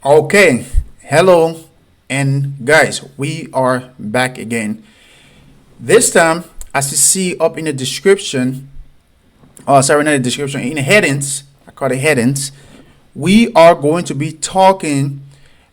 Okay, hello, and guys, we are back again. This time, as you see up in the description, sorry, not the description, in the headings, I call it headings, we are going to be talking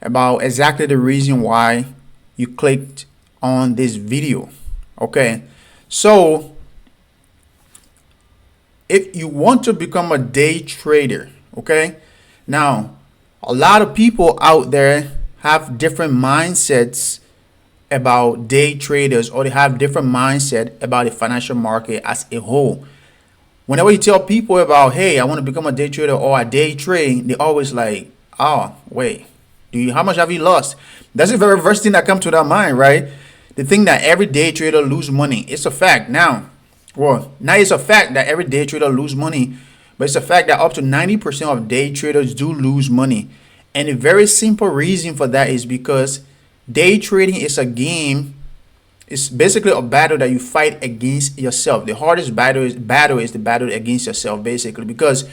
about exactly the reason why you clicked on this video. Okay, so if you want to become a day trader, okay, now a lot of people out there have different mindsets about day traders, or they have different mindset about the financial market as a whole. Whenever you tell people about, hey, I want to become a day trader or a day trade, they always like, oh, wait, do you, how much have you lost? That's the very first thing that comes to their mind, right? The thing that every day trader lose money. It's a fact now. Well, now it's a fact that every day trader lose money, but it's a fact that up to 90% of day traders do lose money. And a very simple reason for that is because day trading is a game. It's basically a battle that you fight against yourself. The hardest battle is the battle against yourself, basically, because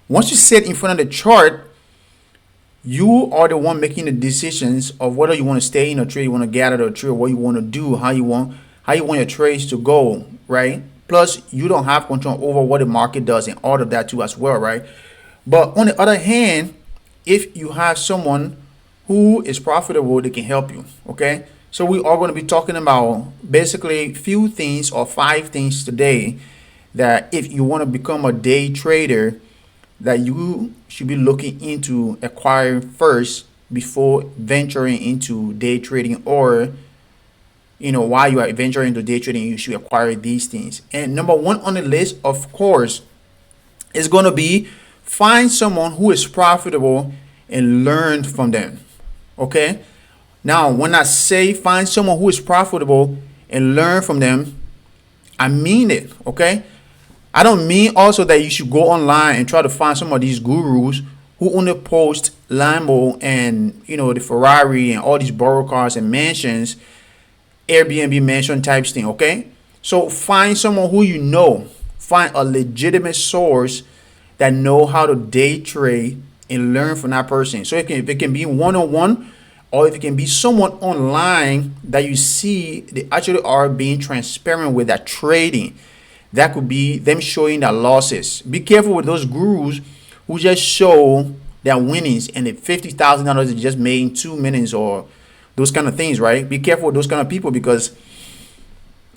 once you sit in front of the chart, you are the one making the decisions of whether you want to stay in a trade, you want to get out of a trade, what you want to do, how you want your trades to go, right? Plus, you don't have control over what the market does and all of that too as well, right? But on the other hand, if you have someone who is profitable, they can help you. Okay. So we are going to be talking about basically few things or five things today that if you want to become a day trader, that you should be looking into acquiring first before venturing into day trading, or while you are venturing into day trading, you should acquire these things. And number one on the list, of course, is going to be find someone who is profitable and learn from them. Okay. Now, when I say find someone who is profitable and learn from them, I mean it. Okay. I don't mean also that you should go online and try to find some of these gurus who only post Lambo and the Ferrari and all these borrowed cars and mansions, Airbnb mansion types thing. Okay. So find someone who find a legitimate source that know how to day trade and learn from that person. So if it can be one-on-one, or if it can be someone online that you see they actually are being transparent with that trading. That could be them showing their losses. Be careful with those gurus who just show their winnings and the $50,000 they just made in 2 minutes, or those kind of things, right? Be careful with those kind of people, because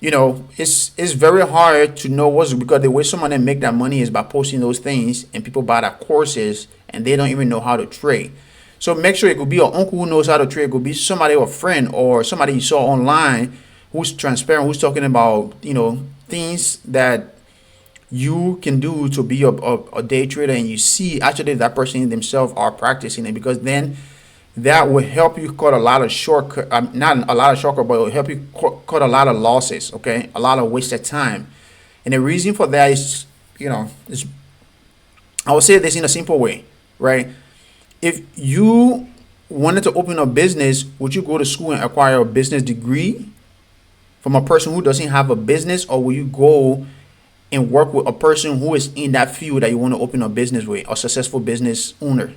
it's very hard to know what's, because the way some of them make that money is by posting those things, and people buy their courses and they don't even know how to trade. So make sure it could be your uncle who knows how to trade. It could be somebody, or a friend, or somebody you saw online who's transparent, who's talking about things that you can do to be a day trader, and you see actually that person themselves are practicing it, because then that will help you cut a lot of shortcut, not a lot of shortcut, but it will help you cut a lot of losses. Okay, a lot of wasted time. And the reason for that is I will say this in a simple way, right? If you wanted to open a business, would you go to school and acquire a business degree from a person who doesn't have a business, or will you go and work with a person who is in that field that you want to open a business with, a successful business owner?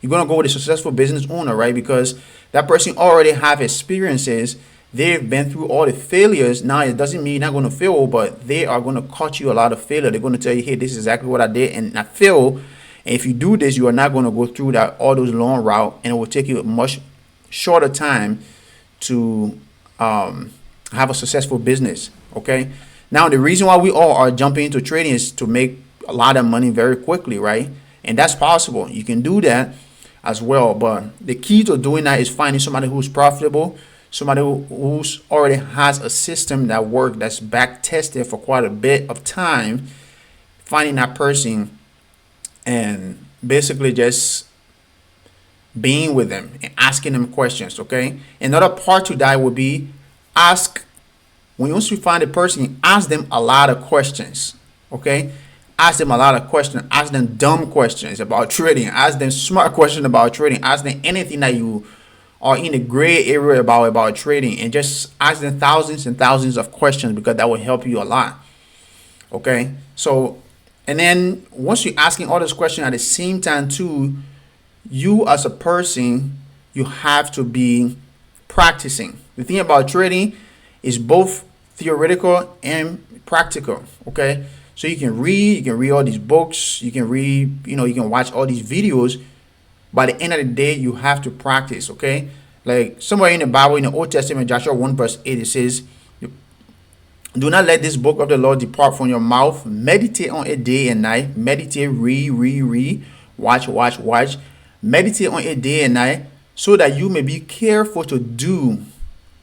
You're going to go with a successful business owner, right? Because that person already have experiences. They've been through all the failures. Now, it doesn't mean you're not going to fail, but they are going to cut you a lot of failure. They're going to tell you, hey, this is exactly what I did and I failed. And if you do this, you are not going to go through that all those long route, and it will take you a much shorter time to have a successful business. Okay. Now, the reason why we all are jumping into trading is to make a lot of money very quickly, right? And that's possible. You can do that as well. But the key to doing that is finding somebody who's profitable, somebody who's already has a system that works, that's back tested for quite a bit of time. Finding that person and basically just being with them and asking them questions. Okay. Another part to that would be once you find a person, ask them a lot of questions. Okay. Ask them a lot of questions. Ask them dumb questions about trading. Ask them smart questions about trading. Ask them anything that you are in the gray area about trading, and just ask them thousands and thousands of questions, because that will help you a lot. Okay. So, and then once you're asking all those questions at the same time too, you as a person, you have to be practicing. The thing about trading is both theoretical and practical. Okay, so you can read all these books, you can read, you can watch all these videos. By the end of the day, you have to practice. Okay, like somewhere in the Bible, in the Old Testament, Joshua 1 verse 8, it says, do not let this book of the Lord depart from your mouth. Meditate on it day and night. Meditate, read. Watch, watch, watch. Meditate on it day and night so that you may be careful to do.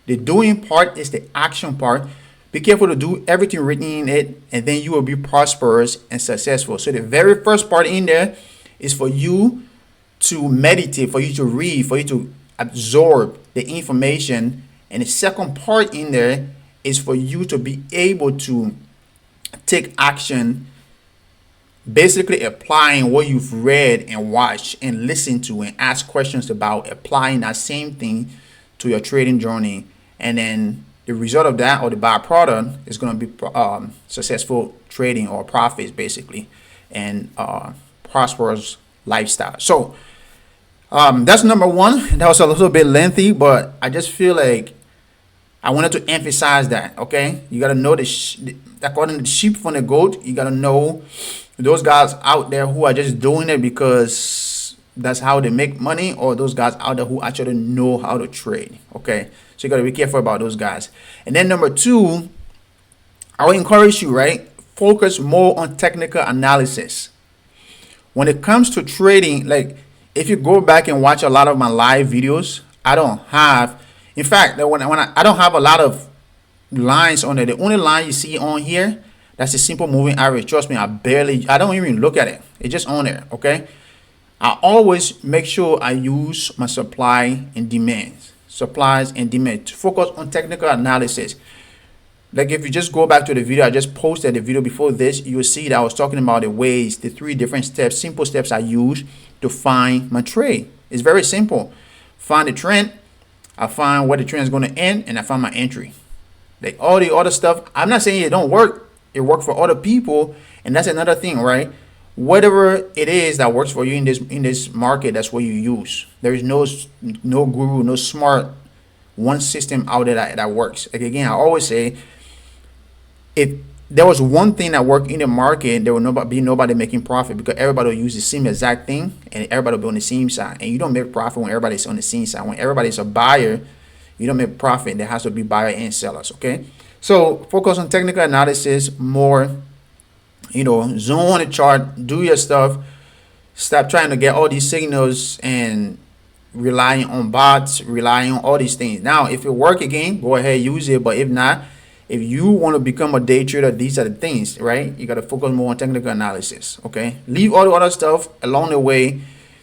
The doing part is the action part. Be careful to do everything written in it, and then you will be prosperous and successful. So the very first part in there is for you to meditate, for you to read, for you to absorb the information. And the second part in there is for you to be able to take action, basically applying what you've read and watched and listened to and ask questions about, applying that same thing to your trading journey. And then the result of that, or the byproduct, is going to be successful trading or profits, basically, and prosperous lifestyle. So that's number one. That was a little bit lengthy, but I just feel like I wanted to emphasize that. Okay, you got to know according to the sheep from the goat. You got to know those guys out there who are just doing it because that's how they make money, or those guys out there who actually know how to trade. Okay, so you got to be careful about those guys. And then number two, I would encourage you, right? Focus more on technical analysis. When it comes to trading, like if you go back and watch a lot of my live videos, I don't have, in fact, I don't have a lot of lines on it. The only line you see on here, that's a simple moving average. Trust me, I don't even look at it. It's just on there, okay? I always make sure I use my supplies and demand to focus on technical analysis. Like if you just go back to the video I just posted, the video before this, you will see that I was talking about the 3 different steps, simple steps I use to find my trade. It's very simple. Find the trend, I find where the trend is going to end, and I find my entry. Like all the other stuff, I'm not saying it don't work. It works for other people, and that's another thing, right? Whatever it is that works for you in this market, that's what you use. There is no guru, no smart one system out there that works. Like again, I always say, if there was one thing that worked in the market, there will be nobody making profit, because everybody will use the same exact thing and everybody will be on the same side. And you don't make profit when everybody's on the same side. When everybody's a buyer, you don't make profit. There has to be buyer and sellers. Okay, so focus on technical analysis more. Zoom on the chart, do your stuff. Stop trying to get all these signals and relying on bots, relying on all these things. Now, if it work again, go ahead, use it. But if not, if you want to become a day trader, these are the things, right? You got to focus more on technical analysis. Okay, leave all the other stuff along the way.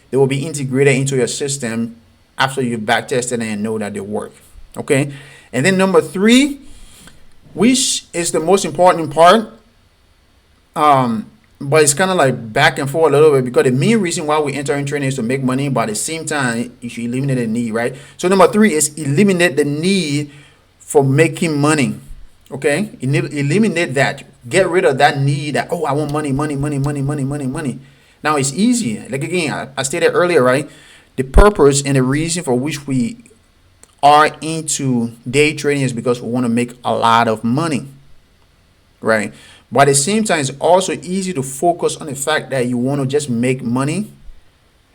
They will be integrated into your system after you've back tested and know that they work. Okay, and then number 3, which is the most important part, but it's kind of like back and forth a little bit, because the main reason why we enter in trading is to make money, but at the same time you should eliminate the need, right? So number 3 is eliminate the need for making money. Okay, eliminate that. Get rid of that need that, oh, I want money. Now it's easy. Like again, I stated earlier, right? The purpose and the reason for which we are into day trading is because we want to make a lot of money, right? But at the same time, it's also easy to focus on the fact that you want to just make money,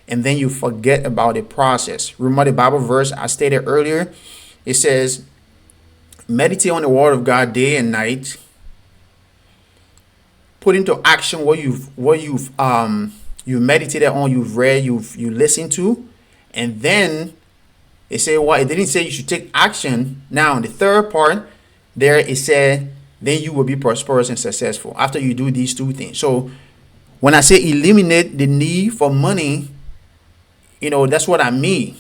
and then you forget about the process. Remember the Bible verse I stated earlier? It says, meditate on the word of God day and night. Put into action what you've meditated on, you've read, you listened to, and then it said, well, it didn't say you should take action. Now, the third part there, it said, then you will be prosperous and successful after you do these 2 things. So when I say eliminate the need for money, that's what I mean.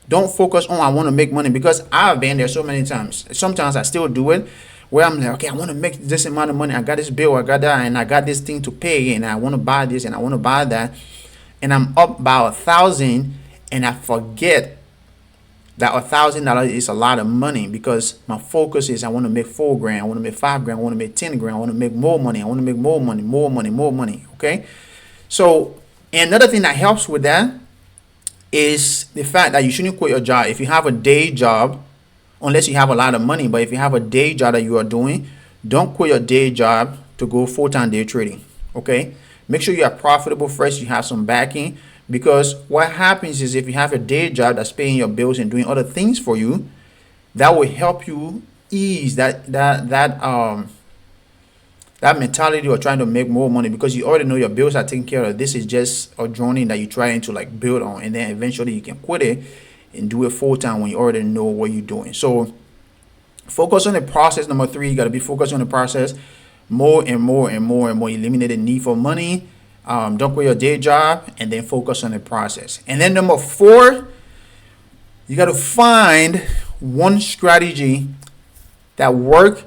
Don't focus on I want to make money, because I've been there so many times. Sometimes I still do it, where I'm like, okay, I want to make this amount of money. I got this bill, I got that, and I got this thing to pay, and I want to buy this, and I want to buy that. And I'm up by 1,000, and I forget that $1,000 is a lot of money, because my focus is I want to make $4,000, I want to make $5,000, I want to make $10,000, I want to make more money, I want to make more money. Okay, so And another thing that helps with that is the fact that you shouldn't quit your job. If you have a day job, unless you have a lot of money, but if you have a day job that you are doing, don't quit your day job to go full-time day trading. Okay, make sure you are profitable first, you have some backing, because what happens is if you have a day job that's paying your bills and doing other things for you, that will help you ease that mentality of trying to make more money, because you already know your bills are taken care of. This is just a journey that you're trying to like build on, and then eventually you can quit it and do it full time when you already know what you're doing. So focus on the process. Number three, you got to be focused on the process more and more and more and more. Eliminate the need for money. Don't quit your day job, and then focus on the process. And then number four, you got to find one strategy that work